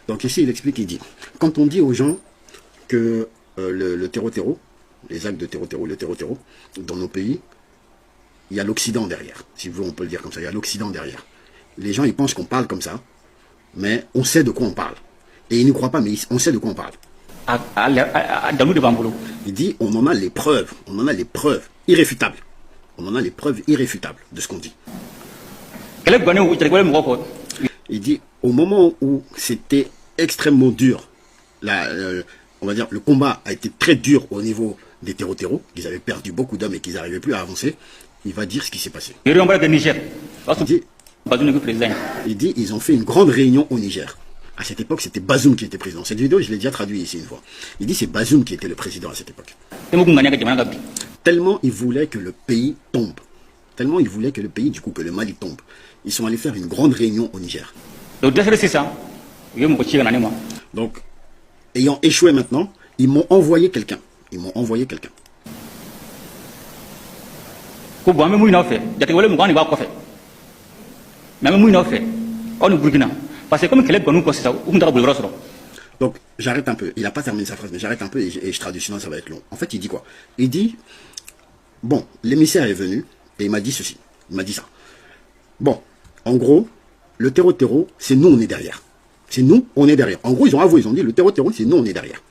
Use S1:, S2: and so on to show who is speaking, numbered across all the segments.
S1: Donc ici, il explique, il dit, quand on dit aux gens que le terreau, les actes de terreau, le terreau, dans nos pays, il y a l'Occident derrière. Si vous voulez, on peut le dire comme ça, il y a l'Occident derrière. Les gens, ils pensent qu'on parle comme ça, mais on sait de quoi on parle. Et ils ne croient pas, mais on sait de quoi on parle. Il dit, on en a les preuves, irréfutables. On en a les preuves irréfutables de ce qu'on dit. Il dit, au moment où c'était extrêmement dur, on va dire, le combat a été très dur au niveau des terreaux, qu'ils avaient perdu beaucoup d'hommes et qu'ils n'arrivaient plus à avancer, il va dire ce qui s'est passé. Il dit, ils ont fait une grande réunion au Niger. À cette époque, c'était Bazoum qui était président. Cette vidéo, je l'ai déjà traduite ici une fois. Il dit, c'est Bazoum qui était le président à cette époque. Tellement ils voulaient que le pays tombe. Tellement ils voulaient que le pays, du coup, que le Mali tombe. Ils sont allés faire une grande réunion au Niger. Donc, ayant échoué maintenant, ils m'ont envoyé quelqu'un. Donc, j'arrête un peu. Il n'a pas terminé sa phrase, mais j'arrête un peu et je traduis, sinon ça va être long. En fait, il dit quoi? Il dit, bon, l'émissaire est venu et il m'a dit ceci. Il m'a dit ça. Bon, en gros, le terreau, c'est nous, on est derrière. C'est nous, on est derrière. En gros, ils ont avoué, ils ont dit, le terreau, c'est nous, on est derrière.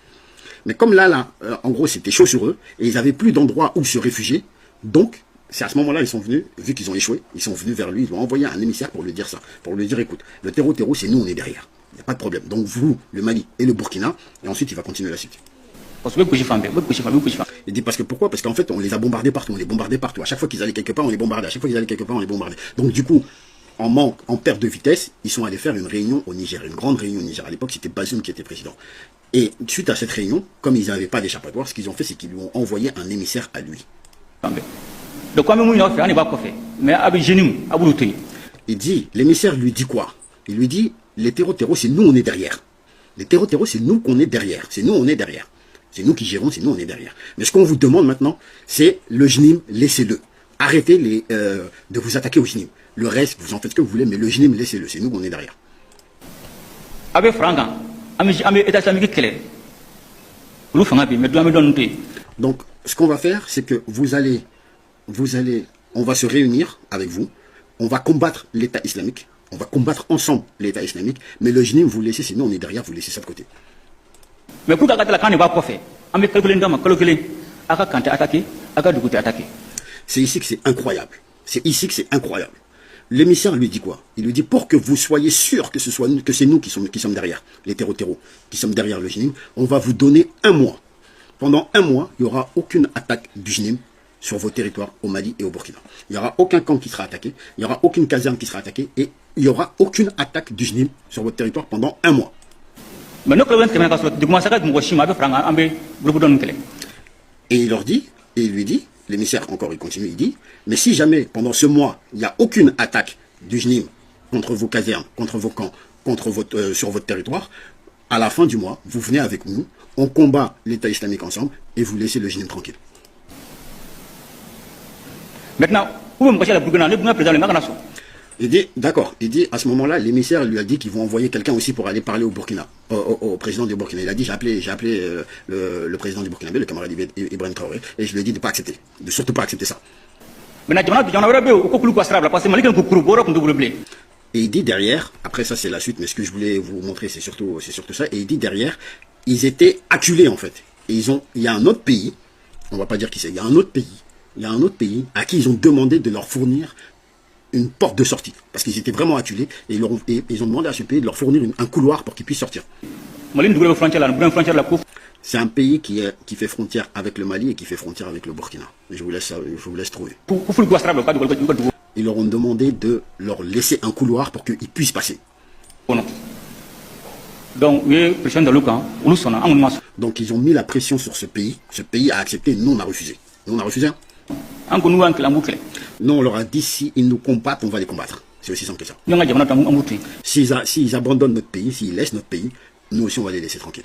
S1: Mais comme là, en gros, c'était chaud sur eux et ils n'avaient plus d'endroit où se réfugier, donc, c'est à ce moment-là, ils sont venus, vu qu'ils ont échoué, ils sont venus vers lui, ils ont envoyé un émissaire pour lui dire ça, pour lui dire, écoute, le terreau, c'est nous, on est derrière. Il n'y a pas de problème. Donc vous, le Mali et le Burkina, et ensuite il va continuer la suite. Il dit parce que pourquoi? Parce qu'en fait, on les a bombardés partout, À chaque fois qu'ils allaient quelque part, on les bombardait. Donc du coup, en perte de vitesse, ils sont allés faire une réunion au Niger, une grande réunion au Niger. À l'époque, c'était Bazoum qui était président. Et suite à cette réunion, comme ils n'avaient pas d'échappatoire, ce qu'ils ont fait, c'est qu'ils lui ont envoyé un émissaire à lui. Il dit, l'émissaire lui dit quoi? Il lui dit, les terreaux, c'est nous, on est derrière. Les terreaux, c'est nous qu'on est derrière. C'est nous, on est derrière. C'est nous qui gérons, c'est nous, on est derrière. Mais ce qu'on vous demande maintenant, c'est le JNIM, laissez-le. Arrêtez de vous attaquer au JNIM. Le reste, vous en faites ce que vous voulez, mais le JNIM, laissez-le. C'est nous qu'on est derrière. Donc, ce qu'on va faire, c'est que on va se réunir avec vous, on va combattre l'État islamique, on va combattre ensemble l'État islamique, mais le JNIM, vous laissez, sinon on est derrière, vous laissez ça de côté. C'est ici que c'est incroyable. L'émissaire lui dit quoi? Il lui dit, pour que vous soyez sûr que c'est nous qui sommes derrière, les terreaux, qui sommes derrière le JNIM, on va vous donner un mois. Pendant un mois, il n'y aura aucune attaque du JNIM sur vos territoires au Mali et au Burkina. Il n'y aura aucun camp qui sera attaqué, il n'y aura aucune caserne qui sera attaquée, et il n'y aura aucune attaque du JNIM sur votre territoire pendant un mois. Et il leur dit, et il lui dit, l'émissaire encore, il continue, il dit, mais si jamais pendant ce mois, il n'y a aucune attaque du JNIM contre vos casernes, contre vos camps, sur votre territoire, à la fin du mois, vous venez avec nous, on combat l'État islamique ensemble, et vous laissez le JNIM tranquille. Maintenant, il dit, d'accord, il dit, à ce moment-là, l'émissaire lui a dit qu'ils vont envoyer quelqu'un aussi pour aller parler au Burkina, au président du Burkina. Il a dit, j'ai appelé le président du Burkina, le camarade Ibrahim Traoré, et je lui ai dit de ne pas accepter, de surtout pas accepter ça. Et il dit derrière, après ça c'est la suite, mais ce que je voulais vous montrer c'est surtout ça, et il dit derrière, ils étaient acculés en fait. Et il y a un autre pays, on va pas dire qui c'est, il y a un autre pays à qui ils ont demandé de leur fournir une porte de sortie, parce qu'ils étaient vraiment acculés, et ils ont demandé à ce pays de leur fournir un couloir pour qu'ils puissent sortir. C'est un pays qui fait frontière avec le Mali et qui fait frontière avec le Burkina. Je vous laisse trouver. Ils leur ont demandé de leur laisser un couloir pour qu'ils puissent passer. Donc ils ont mis la pression sur ce pays. Ce pays a accepté, nous on a refusé. Nous on a refusé. Nous on leur a dit, s'ils nous combattent, on va les combattre. C'est aussi simple que ça. S'ils abandonnent notre pays, s'ils laissent notre pays, nous aussi on va les laisser tranquilles.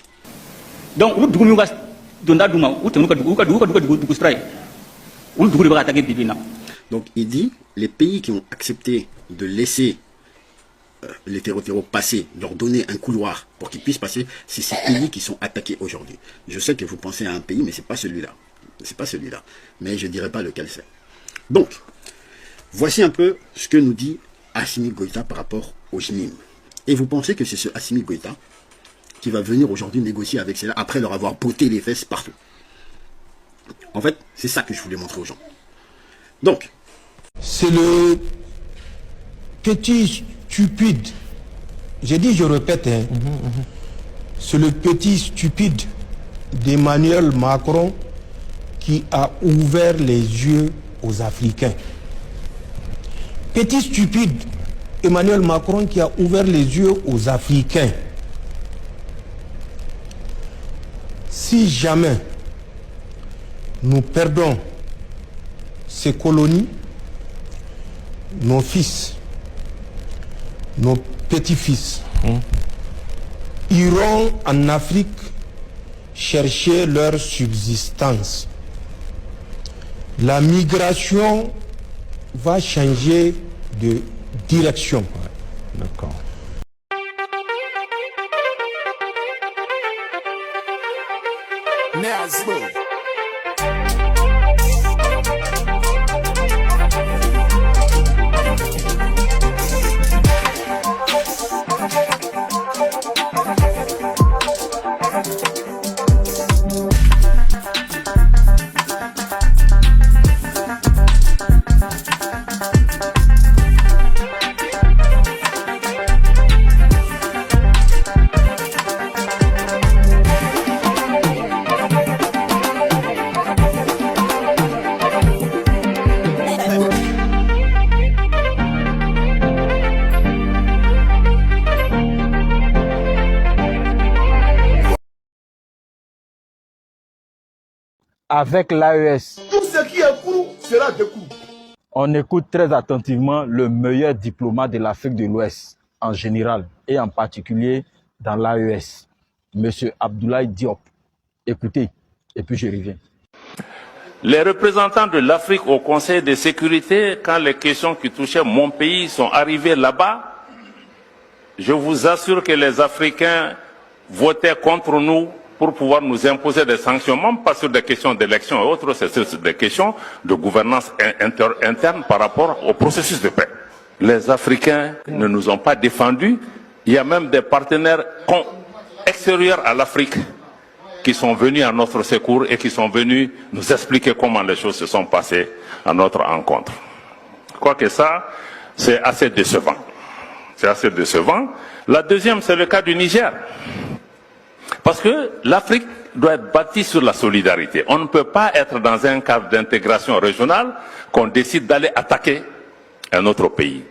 S1: Donc il dit, les pays qui ont accepté de laisser les terreaux passer, leur donner un couloir pour qu'ils puissent passer, c'est ces pays qui sont attaqués aujourd'hui. Je sais que vous pensez à un pays, mais c'est pas celui-là. C'est pas celui-là. Mais je dirais pas lequel c'est. Donc, voici un peu ce que nous dit Assimi Goïta par rapport au JNIM. Et vous pensez que c'est ce Assimi Goïta qui va venir aujourd'hui négocier avec cela après leur avoir botté les fesses partout. En fait, c'est ça que je voulais montrer aux gens. Donc,
S2: c'est le petit stupide, j'ai dit, je répète, hein, c'est le petit stupide d'Emmanuel Macron qui a ouvert les yeux aux Africains. Petit stupide Emmanuel Macron qui a ouvert les yeux aux Africains. Si jamais nous perdons ces colonies, nos fils, nos petits-fils iront en Afrique chercher leur subsistance. La migration va changer de direction.
S3: D'accord.
S4: Avec l'AES,
S5: tout ce qui est court sera de court.
S4: On écoute très attentivement le meilleur diplomate de l'Afrique de l'Ouest en général et en particulier dans l'AES, M. Abdoulaye Diop. Écoutez, et puis je reviens.
S6: Les représentants de l'Afrique au Conseil de sécurité, quand les questions qui touchaient mon pays sont arrivées là-bas, je vous assure que les Africains votaient contre nous pour pouvoir nous imposer des sanctions, même pas sur des questions d'élection et autres, c'est sur des questions de gouvernance interne par rapport au processus de paix. Les Africains ne nous ont pas défendus. Il y a même des partenaires extérieurs à l'Afrique qui sont venus à notre secours et qui sont venus nous expliquer comment les choses se sont passées à notre rencontre. Je crois que ça, c'est assez décevant. C'est assez décevant. La deuxième, c'est le cas du Niger. Parce que l'Afrique doit être bâtie sur la solidarité. On ne peut pas être dans un cadre d'intégration régionale qu'on décide d'aller attaquer un autre pays.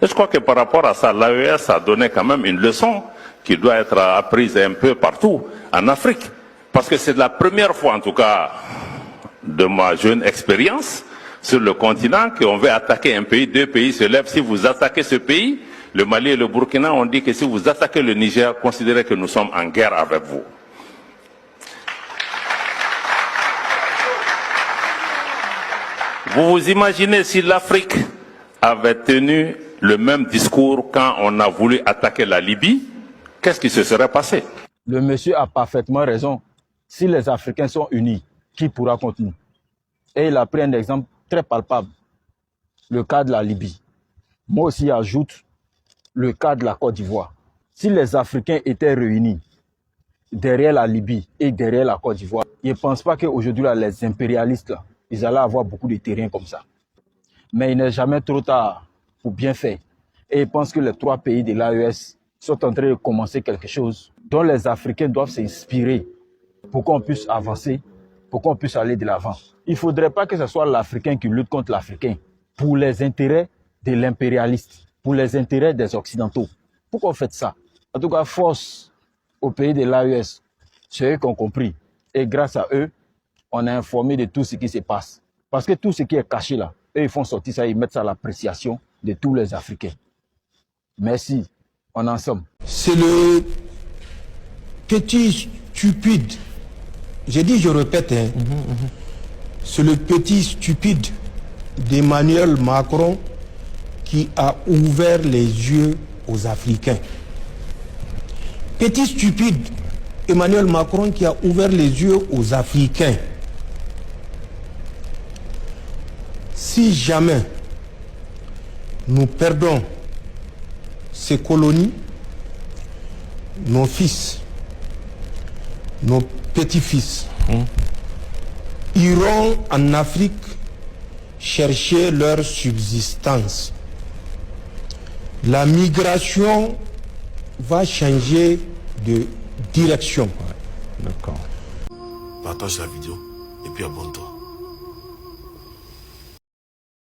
S6: Et je crois que par rapport à ça, l'AES a donné quand même une leçon qui doit être apprise un peu partout en Afrique. Parce que c'est la première fois, en tout cas, de ma jeune expérience sur le continent, qu'on veut attaquer un pays, deux pays se lèvent. Si vous attaquez ce pays, le Mali et le Burkina, on dit que si vous attaquez le Niger, considérez que nous sommes en guerre avec vous. Vous vous imaginez si l'Afrique avait tenu le même discours quand on a voulu attaquer la Libye, qu'est-ce qui se serait passé?
S4: Le monsieur a parfaitement raison. Si les Africains sont unis, qui pourra contre nous? Et il a pris un exemple très palpable, le cas de la Libye. Moi aussi, j'ajoute le cas de la Côte d'Ivoire. Si les Africains étaient réunis derrière la Libye et derrière la Côte d'Ivoire, je ne pense pas qu'aujourd'hui, les impérialistes, là, ils allaient avoir beaucoup de terrain comme ça. Mais il n'est jamais trop tard pour bien faire. Et je pense que les trois pays de l'AES sont en train de commencer quelque chose dont les Africains doivent s'inspirer pour qu'on puisse avancer, pour qu'on puisse aller de l'avant. Il ne faudrait pas que ce soit l'Africain qui lutte contre l'Africain pour les intérêts de l'impérialiste, pour les intérêts des Occidentaux. Pourquoi on fait ça? En tout cas, force aux pays de l'AES, c'est eux qui ont compris. Et grâce à eux, on est informé de tout ce qui se passe. Parce que tout ce qui est caché là, eux, ils font sortir ça, ils mettent ça à l'appréciation de tous les Africains. Merci, on en somme.
S2: C'est le petit stupide, j'ai dit, je répète, hein, c'est le petit stupide d'Emmanuel Macron qui a ouvert les yeux aux Africains. Petit stupide, Emmanuel Macron qui a ouvert les yeux aux Africains. Si jamais nous perdons ces colonies, nos fils, nos petits-fils iront en Afrique chercher leur subsistance. La migration va changer de direction.
S3: D'accord.
S5: Partage la vidéo et puis abonne-toi.